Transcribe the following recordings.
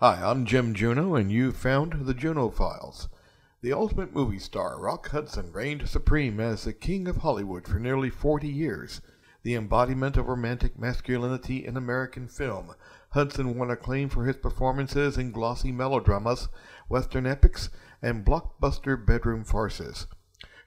Hi, I'm Jim Juno, and you found the Juno Files. The ultimate movie star, Rock Hudson, reigned supreme as the king of Hollywood for nearly 40 years. The embodiment of romantic masculinity in American film, Hudson won acclaim for his performances in glossy melodramas, western epics, and blockbuster bedroom farces.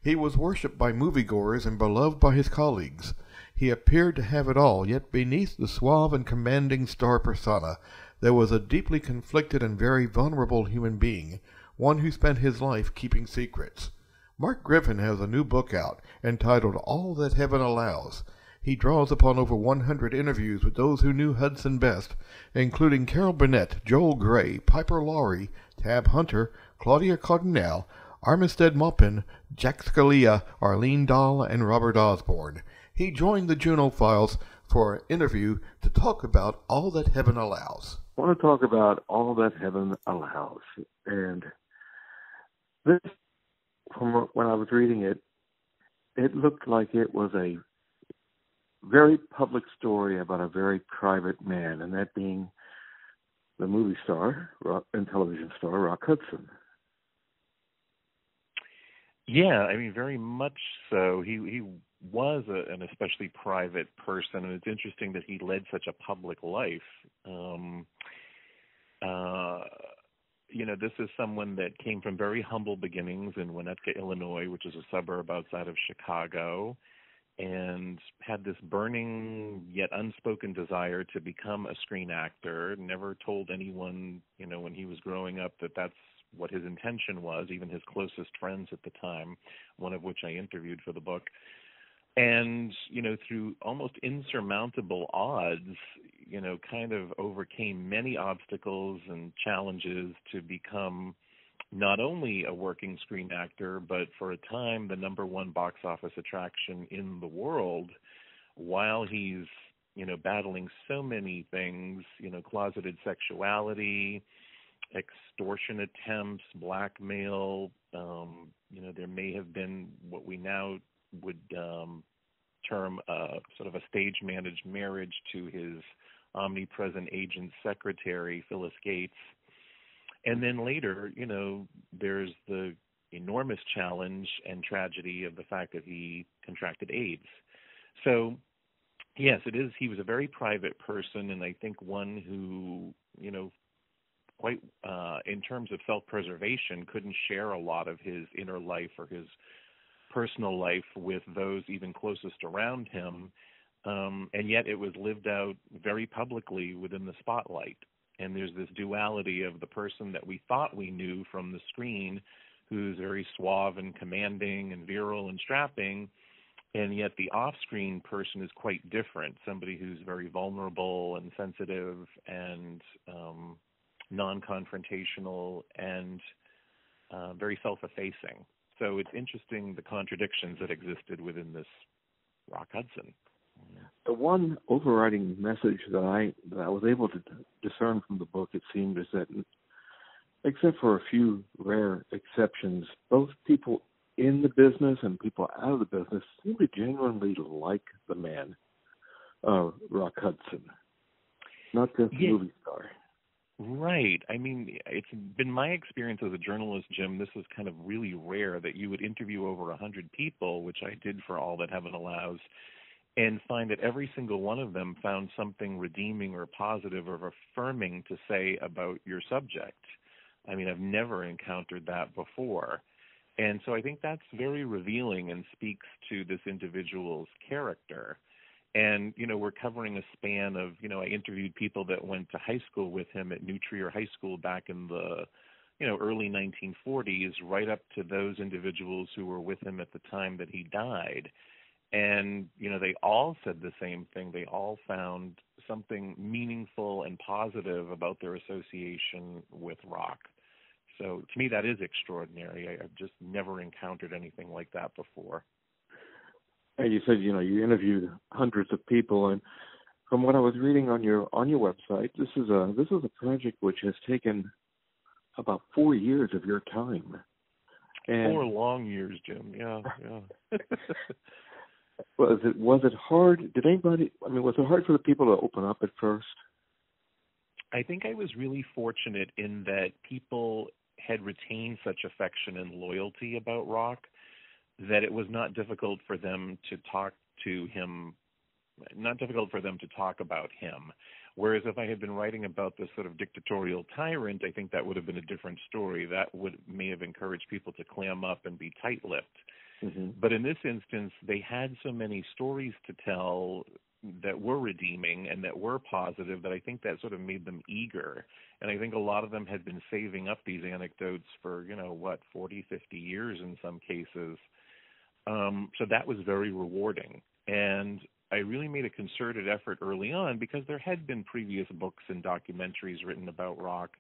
He was worshipped by moviegoers and beloved by his colleagues. He appeared to have it all, yet beneath the suave and commanding star persona, there was a deeply conflicted and very vulnerable human being, one who spent his life keeping secrets. Mark Griffin has a new book out entitled All That Heaven Allows. He draws upon over 100 interviews with those who knew Hudson best, including Carol Burnett, Joel Grey, Piper Laurie, Tab Hunter, Claudia Cardinale, Armistead Maupin, Jack Scalia, Arlene Dahl, and Robert Osborne. He joined the Juno Files for an interview to talk about All That Heaven Allows. I want to talk about All That Heaven Allows. And this, from when I was reading it, it looked like it was a very public story about a very private man, and that being the movie star and television star, Rock Hudson. Yeah, I mean, very much so. He was an especially private person, and it's interesting that he led such a public life. This is someone that came from very humble beginnings in Winnetka, Illinois, which is a suburb outside of Chicago, and had this burning yet unspoken desire to become a screen actor. Never told anyone, when he was growing up that that's what his intention was, even his closest friends at the time, one of which I interviewed for the book. And, through almost insurmountable odds, kind of overcame many obstacles and challenges to become not only a working screen actor, but for a time the number one box office attraction in the world, while he's, battling so many things, closeted sexuality, extortion attempts, blackmail. There may have been what we now would term sort of a stage-managed marriage to his omnipresent agent secretary, Phyllis Gates. And then later, there's the enormous challenge and tragedy of the fact that he contracted AIDS. So, yes, it is. He was a very private person, and I think one who, quite in terms of self-preservation, couldn't share a lot of his inner life or his personal life with those even closest around him, and yet it was lived out very publicly within the spotlight. And there's this duality of the person that we thought we knew from the screen, who's very suave and commanding and virile and strapping, and yet the off-screen person is quite different, somebody who's very vulnerable and sensitive and non-confrontational and very self-effacing. So it's interesting the contradictions that existed within this Rock Hudson. The one overriding message that I was able to discern from the book, it seemed, is that, except for a few rare exceptions, both people in the business and people out of the business seem to genuinely like the man, Rock Hudson, not just the movie star. Right. I mean, it's been my experience as a journalist, Jim, this is kind of really rare that you would interview over 100 people, which I did for All That Heaven Allows, and find that every single one of them found something redeeming or positive or affirming to say about your subject. I mean, I've never encountered that before. And so I think that's very revealing and speaks to this individual's character. And, we're covering a span of, I interviewed people that went to high school with him at New Trier High School back in the, early 1940s, right up to those individuals who were with him at the time that he died. And, they all said the same thing. They all found something meaningful and positive about their association with rock. So to me, that is extraordinary. I've just never encountered anything like that before. And you said, you interviewed hundreds of people, and from what I was reading on your website, this is a project which has taken about 4 years of your time. And 4 long years, Jim. Yeah. Was it hard? Was it hard for the people to open up at first? I think I was really fortunate in that people had retained such affection and loyalty about Rock that it was not difficult for them to talk to him, not difficult for them to talk about him. Whereas if I had been writing about this sort of dictatorial tyrant, I think that would have been a different story. That may have encouraged people to clam up and be tight-lipped. Mm-hmm. But in this instance, they had so many stories to tell that were redeeming and that were positive that I think that sort of made them eager. And I think a lot of them had been saving up these anecdotes for, 40, 50 years in some cases. So that was very rewarding. And I really made a concerted effort early on because there had been previous books and documentaries written about Rock.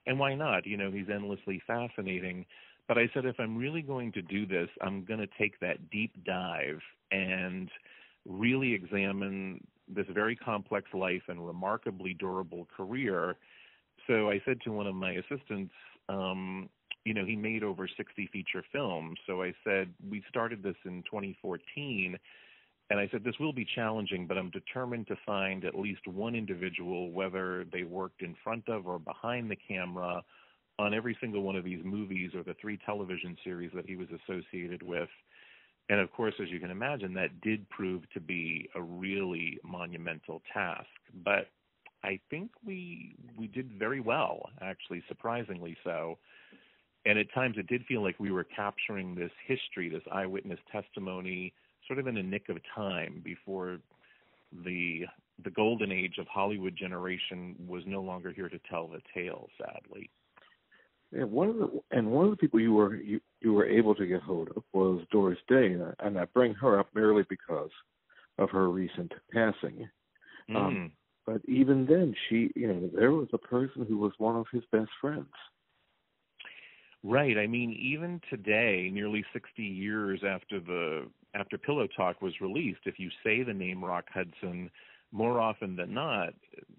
And why not? He's endlessly fascinating. But I said, if I'm really going to do this, I'm going to take that deep dive and really examine this very complex life and remarkably durable career. So I said to one of my assistants, he made over 60 feature films. So I said, we started this in 2014. And I said, this will be challenging, but I'm determined to find at least one individual, whether they worked in front of or behind the camera, on every single one of these movies or the 3 television series that he was associated with. And of course, as you can imagine, that did prove to be a really monumental task. But I think we did very well, actually, surprisingly so. And at times it did feel like we were capturing this history, this eyewitness testimony, sort of in a nick of time before the golden age of Hollywood generation was no longer here to tell the tale, sadly. Yeah, one of the people you were able to get hold of was Doris Day, and I bring her up merely because of her recent passing. But even then, there was a person who was one of his best friends. Right. I mean, even today, nearly 60 years after Pillow Talk was released, if you say the name Rock Hudson, more often than not,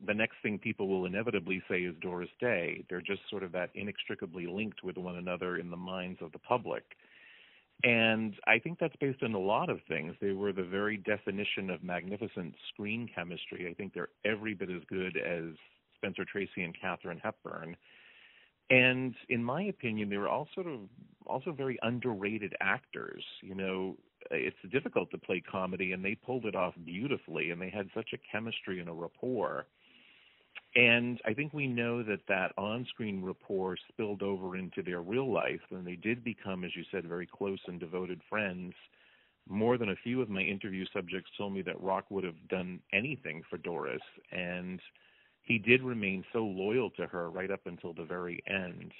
the next thing people will inevitably say is Doris Day. They're just sort of that inextricably linked with one another in the minds of the public. And I think that's based on a lot of things. They were the very definition of magnificent screen chemistry. I think they're every bit as good as Spencer Tracy and Katharine Hepburn. And in my opinion, they were also very underrated actors. It's difficult to play comedy, and they pulled it off beautifully, and they had such a chemistry and a rapport. And I think we know that on-screen rapport spilled over into their real life, and they did become, as you said, very close and devoted friends. More than a few of my interview subjects told me that Rock would have done anything for Doris, and he did remain so loyal to her right up until the very end.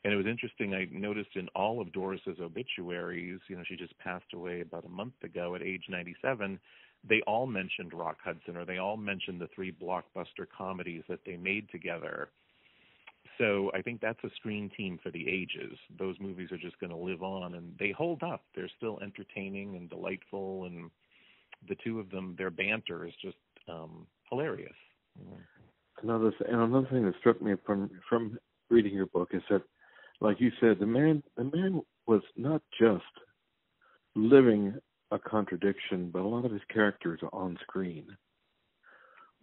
And it was interesting, I noticed in all of Doris's obituaries, she just passed away about a month ago at age 97, they all mentioned Rock Hudson, or they all mentioned the 3 blockbuster comedies that they made together. So I think that's a screen team for the ages. Those movies are just going to live on, and they hold up. They're still entertaining and delightful, and the two of them, their banter is just hilarious. Another thing that struck me from reading your book is that, like you said, the man was not just living a contradiction, but a lot of his characters on screen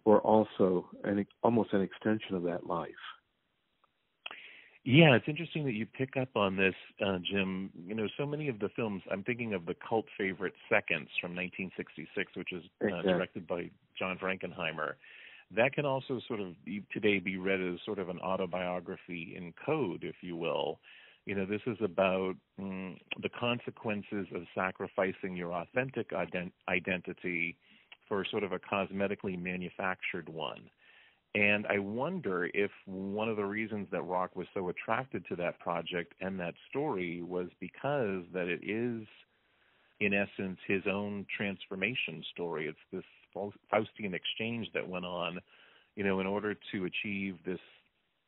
were also almost an extension of that life. Yeah, it's interesting that you pick up on this, Jim. So many of the films, I'm thinking of the cult favorite Seconds from 1966, which is directed by John Frankenheimer. That can also sort of today be read as sort of an autobiography in code, if you will. This is about the consequences of sacrificing your authentic identity for sort of a cosmetically manufactured one. And I wonder if one of the reasons that Rock was so attracted to that project and that story was because that it is, in essence, his own transformation story. It's this Faustian exchange that went on, in order to achieve this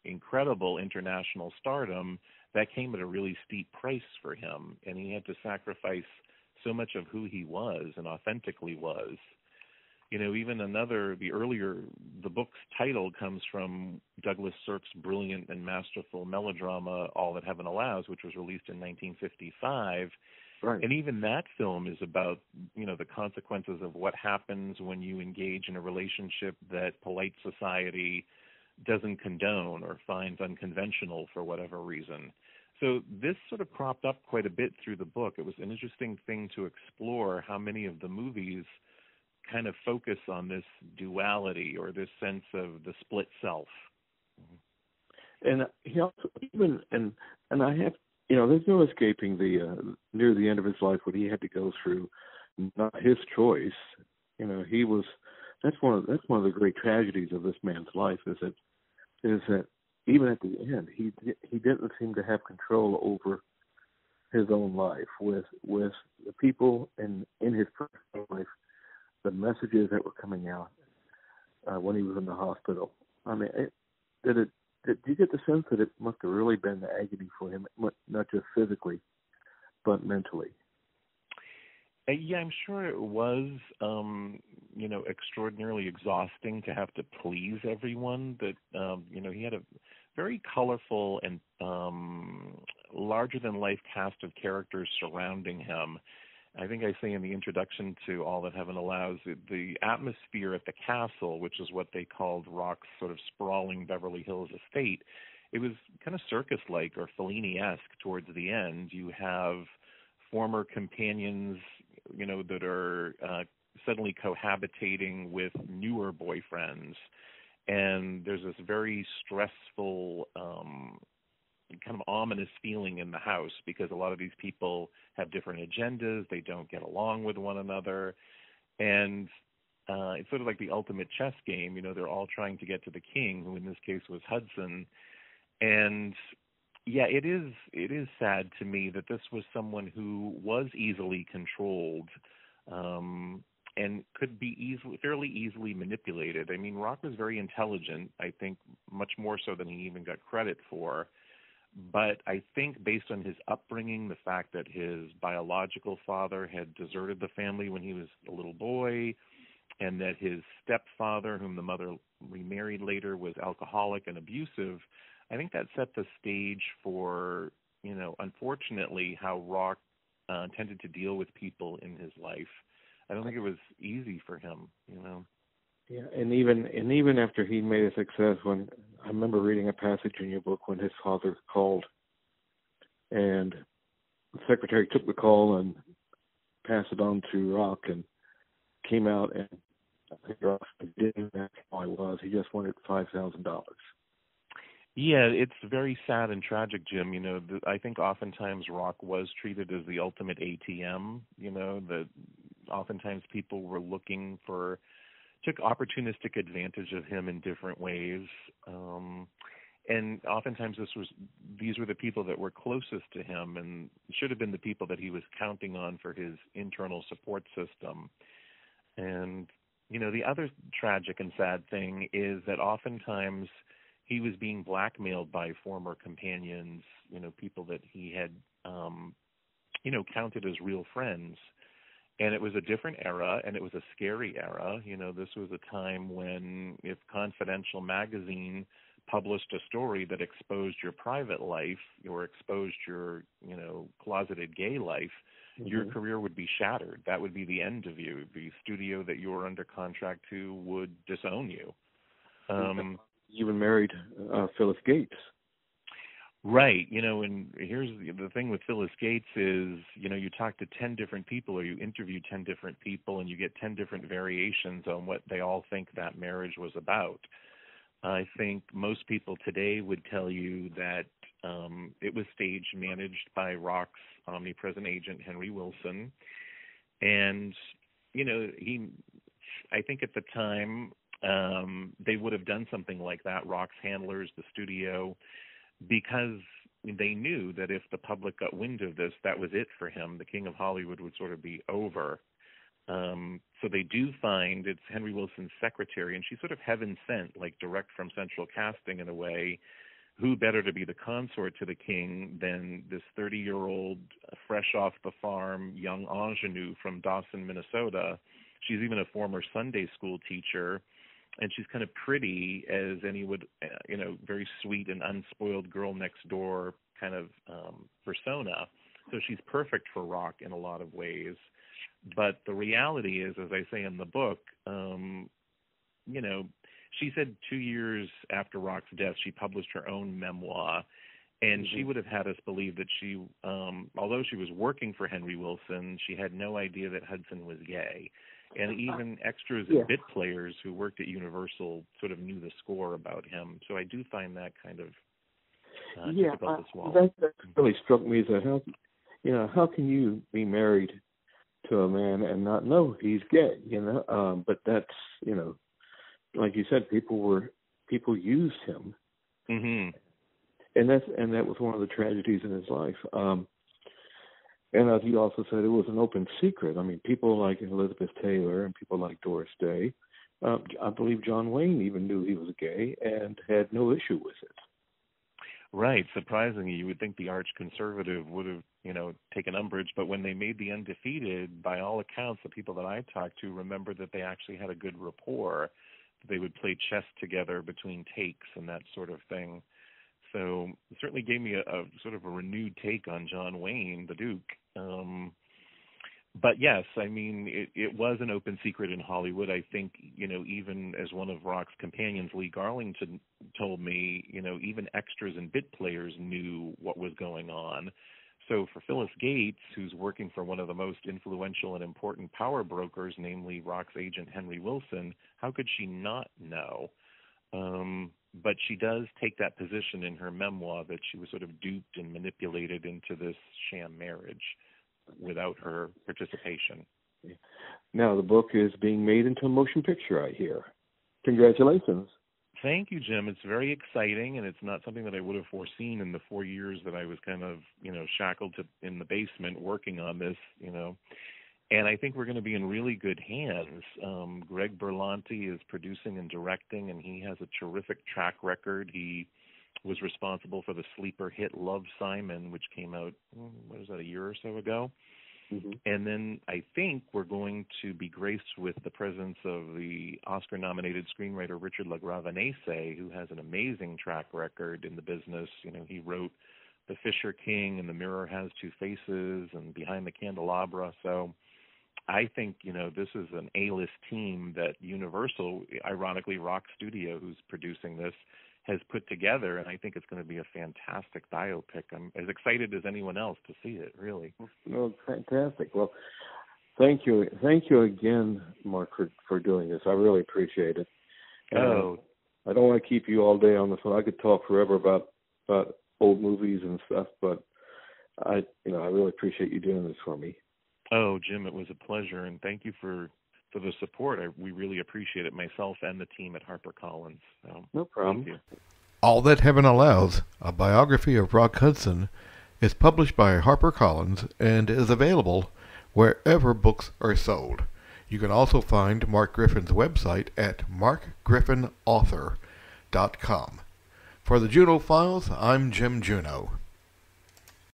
incredible international stardom that came at a really steep price for him. And he had to sacrifice so much of who he was and authentically was. Even the book's title comes from Douglas Sirk's brilliant and masterful melodrama, All That Heaven Allows, which was released in 1955. Right. And even that film is about, the consequences of what happens when you engage in a relationship that polite society doesn't condone or finds unconventional for whatever reason. So this sort of cropped up quite a bit through the book. It was an interesting thing to explore how many of the movies kind of focus on this duality or this sense of the split self. And he also and I have, there's no escaping the near the end of his life what he had to go through, not his choice. That's one of the great tragedies of this man's life is that even at the end he didn't seem to have control over his own life with the people in his personal life, the messages that were coming out when he was in the hospital. I mean, did you get the sense that it must have really been the agony for him, not just physically, but mentally? Yeah, I'm sure it was, extraordinarily exhausting to have to please everyone. That, he had a very colorful and larger-than-life cast of characters surrounding him. I think I say in the introduction to All That Heaven Allows, the atmosphere at the castle, which is what they called Rock's sort of sprawling Beverly Hills estate, it was kind of circus-like or Fellini-esque towards the end. You have former companions, that are suddenly cohabitating with newer boyfriends. And there's this very stressful, kind of ominous feeling in the house because a lot of these people have different agendas. They don't get along with one another. And it's sort of like the ultimate chess game. They're all trying to get to the king, who in this case was Hudson. And yeah, it is sad to me that this was someone who was easily controlled and could be fairly easily manipulated. I mean, Rock was very intelligent, I think much more so than he even got credit for. But I think based on his upbringing, the fact that his biological father had deserted the family when he was a little boy, and that his stepfather, whom the mother remarried later, was alcoholic and abusive, I think that set the stage for, unfortunately, how Rock tended to deal with people in his life. I don't think it was easy for him, Yeah, and even after he made a success, when I remember reading a passage in your book when his father called, and the secretary took the call and passed it on to Rock, and came out and I think Rock didn't ask how I was. He just wanted $5,000. Yeah, it's very sad and tragic, Jim. I think oftentimes Rock was treated as the ultimate ATM, that oftentimes people were took opportunistic advantage of him in different ways. And oftentimes these were the people that were closest to him and should have been the people that he was counting on for his internal support system. And, the other tragic and sad thing is that oftentimes he was being blackmailed by former companions, people that he had, counted as real friends. And it was a different era, and it was a scary era. This was a time when if Confidential magazine published a story that exposed your private life or exposed your, closeted gay life, your career would be shattered. That would be the end of you. The studio that you were under contract to would disown you. You even married Phyllis Gates. Right. And here's the thing with Phyllis Gates is, you talk to 10 different people or you interview 10 different people and you get 10 different variations on what they all think that marriage was about. I think most people today would tell you that it was stage managed by Rock's omnipresent agent, Henry Wilson. And, I think at the time they would have done something like that, Rock's handlers, the studio, because they knew that if the public got wind of this, that was it for him. The King of Hollywood would sort of be over. So they do find it's Henry Wilson's secretary, and she's sort of heaven sent, like direct from central casting in a way. Who better to be the consort to the king than this 30-year-old, fresh off the farm, young ingenue from Dawson, Minnesota? She's even a former Sunday school teacher. And she's kind of pretty as any would, very sweet and unspoiled girl next door kind of persona. So she's perfect for Rock in a lot of ways. But the reality is, as I say in the book, she said 2 years after Rock's death, she published her own memoir. And she would have had us believe that she, although she was working for Henry Wilson, she had no idea that Hudson was gay. And even extras and bit players who worked at Universal sort of knew the score about him. So I do find that kind of difficult to swallow. That really struck me as how can you be married to a man and not know he's gay? But that's like you said, people used him. Mm-hmm. And that was one of the tragedies in his life. And as you also said, it was an open secret. I mean, people like Elizabeth Taylor and people like Doris Day, I believe John Wayne even knew he was gay and had no issue with it. Right. Surprisingly, you would think the arch conservative would have, taken umbrage. But when they made The Undefeated, by all accounts, the people that I talked to remembered that they actually had a good rapport. They would play chess together between takes and that sort of thing. So it certainly gave me a sort of a renewed take on John Wayne, the Duke. But yes, I mean, it was an open secret in Hollywood. I think, even as one of Rock's companions, Lee Garlington, told me, even extras and bit players knew what was going on. So for Phyllis Gates, who's working for one of the most influential and important power brokers, namely Rock's agent Henry Wilson, how could she not know? But she does take that position in her memoir that she was sort of duped and manipulated into this sham marriage without her participation. Now the book is being made into a motion picture, I hear. Congratulations. Thank you, Jim. It's very exciting, and it's not something that I would have foreseen in the 4 years that I was kind of, shackled in the basement working on this, And I think we're going to be in really good hands. Greg Berlanti is producing and directing, and he has a terrific track record. He was responsible for the sleeper hit Love, Simon, which came out, a year or so ago? Mm-hmm. And then I think we're going to be graced with the presence of the Oscar-nominated screenwriter Richard LaGravenese, who has an amazing track record in the business. He wrote The Fisher King and The Mirror Has Two Faces and Behind the Candelabra. So I think, this is an A-list team that Universal, ironically Rock Studio, who's producing this, has put together, and I think it's going to be a fantastic biopic. I'm as excited as anyone else to see it, really. Oh, fantastic. Well, thank you again, Mark, for doing this. I really appreciate it. I don't want to keep you all day on the phone. I could talk forever about old movies and stuff, but I really appreciate you doing this for me. Oh, Jim, it was a pleasure, and thank you for the support. We really appreciate it, myself and the team at HarperCollins. So, no problem. Thank you. All That Heaven Allows, a biography of Rock Hudson, is published by HarperCollins and is available wherever books are sold. You can also find Mark Griffin's website at markgriffinauthor.com. For the Junot Files, I'm Jim Junot.